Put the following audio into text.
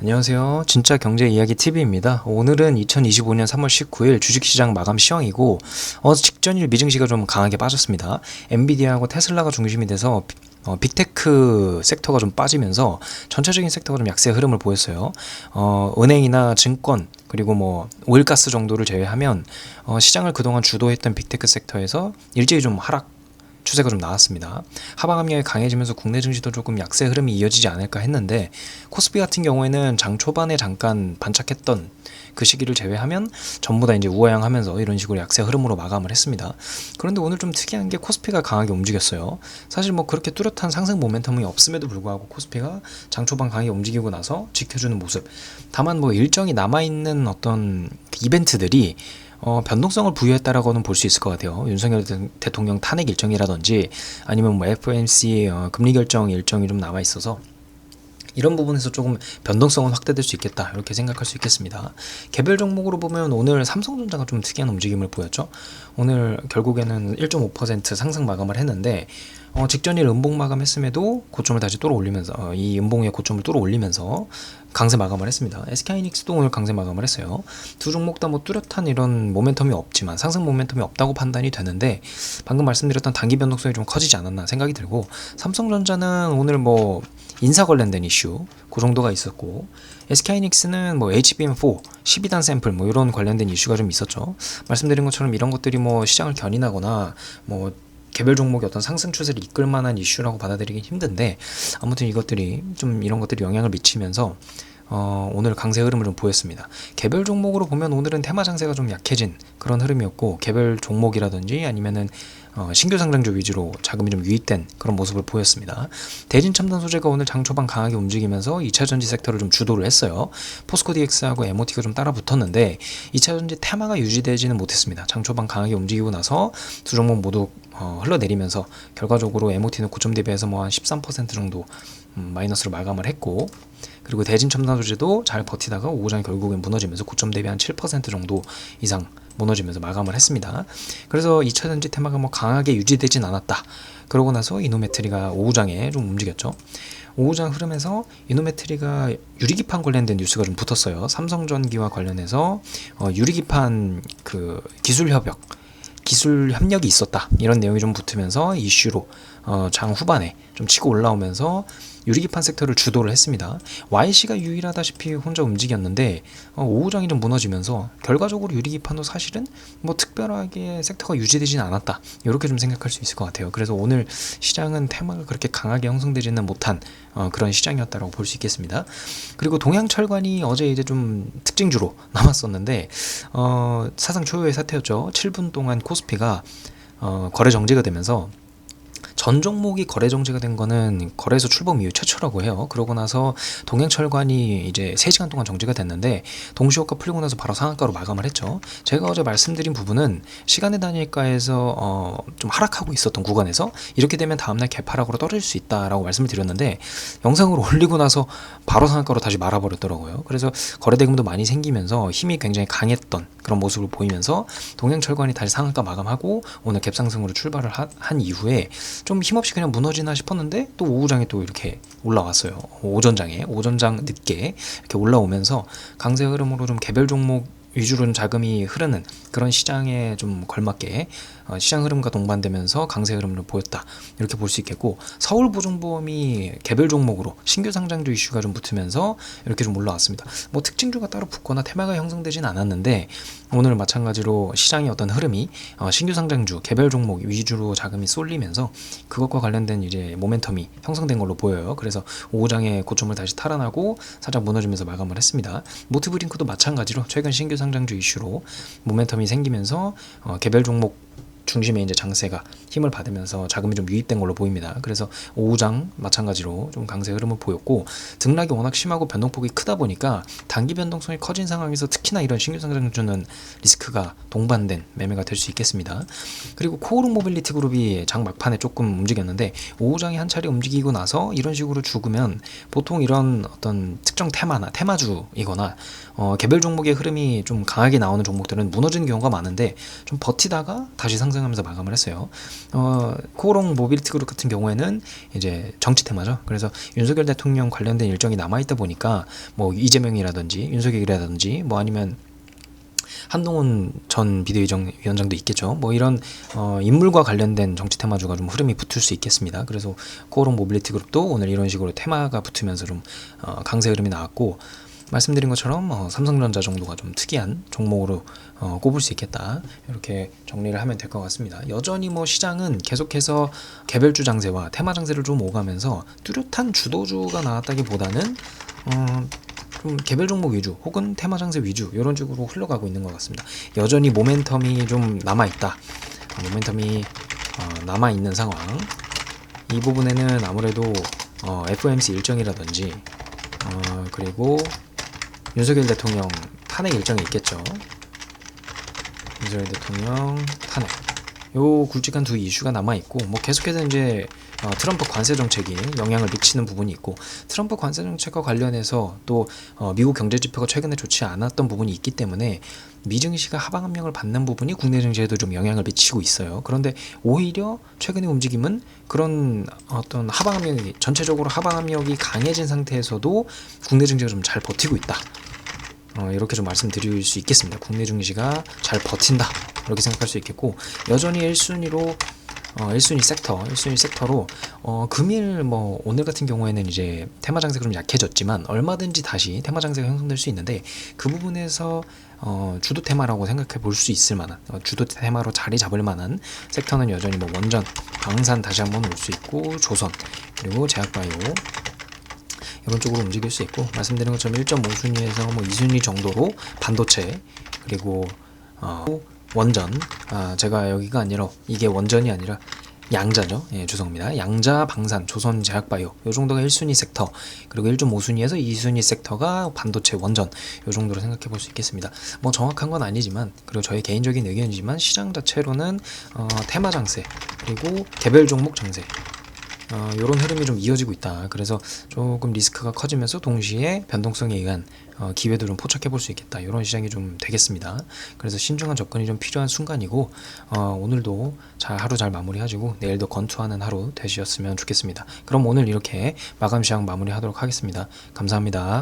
안녕하세요. 진짜 경제 이야기 TV입니다. 오늘은 2025년 3월 19일 주식시장 마감 시황이고 직전일 미증시가 좀 강하게 빠졌습니다. 엔비디아하고 테슬라가 중심이 돼서 빅테크 섹터가 좀 빠지면서 전체적인 섹터가 좀 약세 흐름을 보였어요. 은행이나 증권 그리고 뭐 오일가스 정도를 제외하면 시장을 그동안 주도했던 빅테크 섹터에서 일제히 좀 하락 추세가 좀 나왔습니다. 하방 압력이 강해지면서 국내 증시도 조금 약세 흐름이 이어지지 않을까 했는데 코스피 같은 경우에는 장 초반에 잠깐 반짝했던 그 시기를 제외하면 전부 다 이제 우하향하면서 이런 식으로 약세 흐름으로 마감을 했습니다. 그런데 오늘 좀 특이한 게 코스피가 강하게 움직였어요. 사실 뭐 그렇게 뚜렷한 상승 모멘텀이 없음에도 불구하고 코스피가 장 초반 강하게 움직이고 나서 지켜주는 모습. 다만 뭐 일정이 남아있는 어떤 이벤트들이 변동성을 부여했다라고는 볼 수 있을 것 같아요. 윤석열 대통령 탄핵 일정이라든지 아니면 뭐 FOMC 금리 결정 일정이 좀 남아 있어서 이런 부분에서 조금 변동성은 확대될 수 있겠다 이렇게 생각할 수 있겠습니다. 개별 종목으로 보면 오늘 삼성전자가 좀 특이한 움직임을 보였죠. 오늘 결국에는 1.5% 상승 마감을 했는데 직전일 음봉 마감했음에도 고점을 다시 뚫어올리면서 이 음봉의 고점을 뚫어올리면서 강세 마감을 했습니다. SK하이닉스도 오늘 강세 마감을 했어요. 두 종목 다 뭐 뚜렷한 이런 모멘텀이 없지만 상승 모멘텀이 없다고 판단이 되는데 방금 말씀드렸던 단기 변동성이 좀 커지지 않았나 생각이 들고 삼성전자는 오늘 뭐 인사 관련된 이슈 그 정도가 있었고 SK하이닉스는 뭐 HBM4 12단 샘플 뭐 이런 관련된 이슈가 좀 있었죠. 말씀드린 것처럼 이런 것들이 뭐 시장을 견인하거나 뭐 개별 종목의 어떤 상승 추세를 이끌 만한 이슈라고 받아들이긴 힘든데 아무튼 이것들이 좀 이런 것들이 영향을 미치면서 오늘 강세 흐름을 좀 보였습니다. 개별 종목으로 보면 오늘은 테마 장세가 좀 약해진 그런 흐름이었고 개별 종목이라든지 아니면은 신규 상장주 위주로 자금이 좀 유입된 그런 모습을 보였습니다. 대진 첨단 소재가 오늘 장 초반 강하게 움직이면서 2차 전지 섹터를 좀 주도를 했어요. 포스코 DX하고 MOT가 좀 따라 붙었는데 2차 전지 테마가 유지되지는 못했습니다. 장 초반 강하게 움직이고 나서 두 종목 모두 흘러내리면서 결과적으로 MOT는 고점 대비해서 뭐 한 13% 정도 마이너스로 마감을 했고 그리고 대진 첨단 소재도 잘 버티다가 오후장 결국엔 무너지면서 고점 대비 한 7% 정도 이상 무너지면서 마감을 했습니다. 그래서 2차 전지 테마가 뭐 강하게 유지되진 않았다. 그러고 나서 이노메트리가 오후장에 좀 움직였죠. 오후장 흐름에서 이노메트리가 유리기판 관련된 뉴스가 좀 붙었어요. 삼성전기와 관련해서 유리기판 그 기술 협력이 있었다 이런 내용이 좀 붙으면서 이슈로 장 후반에 좀 치고 올라오면서 유리기판 섹터를 주도를 했습니다. YC가 유일하다시피 혼자 움직였는데 오후장이 좀 무너지면서 결과적으로 유리기판도 사실은 뭐 특별하게 섹터가 유지되지는 않았다 이렇게 좀 생각할 수 있을 것 같아요. 그래서 오늘 시장은 테마가 그렇게 강하게 형성되지는 못한 그런 시장이었다고 볼 수 있겠습니다. 그리고 동양철관이 어제 이제 좀 특징주로 남았었는데 사상 초유의 사태였죠. 7분 동안 코스피가 거래 정지가 되면서 전 종목이 거래 정지가 된 거는 거래소 출범 이후 최초라고 해요. 그러고 나서 동양철관이 이제 3시간 동안 정지가 됐는데 동시효과 풀리고 나서 바로 상한가로 마감을 했죠. 제가 어제 말씀드린 부분은 시간의 단일가에서 좀 하락하고 있었던 구간에서 이렇게 되면 다음날 개파락으로 떨어질 수 있다라고 말씀을 드렸는데 영상을 올리고 나서 바로 상한가로 다시 말아버렸더라고요. 그래서 거래대금도 많이 생기면서 힘이 굉장히 강했던 그런 모습을 보이면서 동양철관이 다시 상한가 마감하고 오늘 갭상승으로 출발을 한 이후에 좀 힘없이 그냥 무너지나 싶었는데 또 오후장에 또 이렇게 올라왔어요. 오전장 늦게 이렇게 올라오면서 강세 흐름으로 좀 개별 종목 위주로 자금이 흐르는 그런 시장에 좀 걸맞게 시장 흐름과 동반되면서 강세 흐름을 보였다 이렇게 볼 수 있겠고 서울보증보험이 개별 종목으로 신규 상장주 이슈가 좀 붙으면서 이렇게 좀 올라왔습니다. 뭐 특징주가 따로 붙거나 테마가 형성되진 않았는데 오늘 마찬가지로 시장의 어떤 흐름이 신규 상장주 개별 종목 위주로 자금이 쏠리면서 그것과 관련된 이제 모멘텀이 형성된 걸로 보여요. 그래서 오후장에 고점을 다시 탈환하고 살짝 무너지면서 마감을 했습니다. 모티브링크도 마찬가지로 최근 신규 상장주 이슈로 모멘텀이 생기면서 개별 종목 중심에 이제 장세가 힘을 받으면서 자금이 좀 유입된 걸로 보입니다. 그래서 오후장 마찬가지로 좀 강세 흐름을 보였고 등락이 워낙 심하고 변동폭이 크다 보니까 단기 변동성이 커진 상황에서 특히나 이런 신규 상장주는 리스크가 동반된 매매가 될 수 있겠습니다. 그리고 코오룩 모빌리티 그룹이 장 막판에 조금 움직였는데 오후장에 한 차례 움직이고 나서 이런 식으로 죽으면 보통 이런 어떤 특정 테마나 테마주이거나 개별 종목의 흐름이 좀 강하게 나오는 종목들은 무너지는 경우가 많은데 좀 버티다가 다시 상승하면서 마감을 했어요. 코오롱 모빌리티 그룹 같은 경우에는 이제 정치 테마죠. 그래서 윤석열 대통령 관련된 일정이 남아 있다 보니까 뭐 이재명이라든지 윤석열이라든지 뭐 아니면 한동훈 전 비대위원장도 있겠죠. 뭐 이런 인물과 관련된 정치 테마주가 좀 흐름이 붙을 수 있겠습니다. 그래서 코오롱 모빌리티 그룹도 오늘 이런 식으로 테마가 붙으면서 좀 강세 흐름이 나왔고, 말씀드린 것처럼 삼성전자 정도가 좀 특이한 종목으로 꼽을 수 있겠다, 이렇게 정리를 하면 될 것 같습니다. 여전히 뭐 시장은 계속해서 개별주 장세와 테마 장세를 좀 오가면서 뚜렷한 주도주가 나왔다기보다는 좀 개별 종목 위주 혹은 테마 장세 위주 이런 쪽으로 흘러가고 있는 것 같습니다. 여전히 모멘텀이 좀 남아있다, 모멘텀이 남아있는 상황. 이 부분에는 아무래도 FOMC 일정이라든지 그리고 윤석열 대통령 탄핵 일정이 있겠죠. 윤석열 대통령 탄핵, 요 굵직한 두 이슈가 남아있고, 뭐 계속해서 이제 트럼프 관세 정책이 영향을 미치는 부분이 있고, 트럼프 관세 정책과 관련해서 또 미국 경제 지표가 최근에 좋지 않았던 부분이 있기 때문에 미증시가 하방 압력을 받는 부분이 국내 증시에도 좀 영향을 미치고 있어요. 그런데 오히려 최근의 움직임은 그런 어떤 하방 압력이, 전체적으로 하방 압력이 강해진 상태에서도 국내 증시가 좀 잘 버티고 있다, 이렇게 좀 말씀드릴 수 있겠습니다. 국내 증시가 잘 버틴다, 이렇게 생각할 수 있겠고, 여전히 1순위로 1순위 섹터로 금일 뭐 오늘 같은 경우에는 이제 테마 장세가 좀 약해졌지만 얼마든지 다시 테마 장세가 형성될 수 있는데, 그 부분에서 주도 테마라고 생각해 볼 수 있을 만한, 주도 테마로 자리 잡을 만한 섹터는 여전히 뭐 원전, 방산 다시 한번 올 수 있고, 조선, 그리고 제약바이오 이런 쪽으로 움직일 수 있고, 말씀드린 것처럼 1.5순위에서 뭐 2순위 정도로 반도체, 그리고 원전, 제가 여기가 아니라 이게 원전이 아니라 양자죠. 예, 죄송합니다. 양자, 방산, 조선, 제약바이오 요 정도가 1순위 섹터, 그리고 1.5순위에서 2순위 섹터가 반도체, 원전, 요 정도로 생각해 볼 수 있겠습니다. 뭐 정확한 건 아니지만, 그리고 저의 개인적인 의견이지만, 시장 자체로는 테마 장세 그리고 개별 종목 장세, 이런 흐름이 좀 이어지고 있다. 그래서 조금 리스크가 커지면서 동시에 변동성에 의한 기회도 좀 포착해 볼 수 있겠다, 이런 시장이 좀 되겠습니다. 그래서 신중한 접근이 좀 필요한 순간이고, 오늘도 하루 잘 마무리하시고 내일도 건투하는 하루 되셨으면 좋겠습니다. 그럼 오늘 이렇게 마감 시장 마무리하도록 하겠습니다. 감사합니다.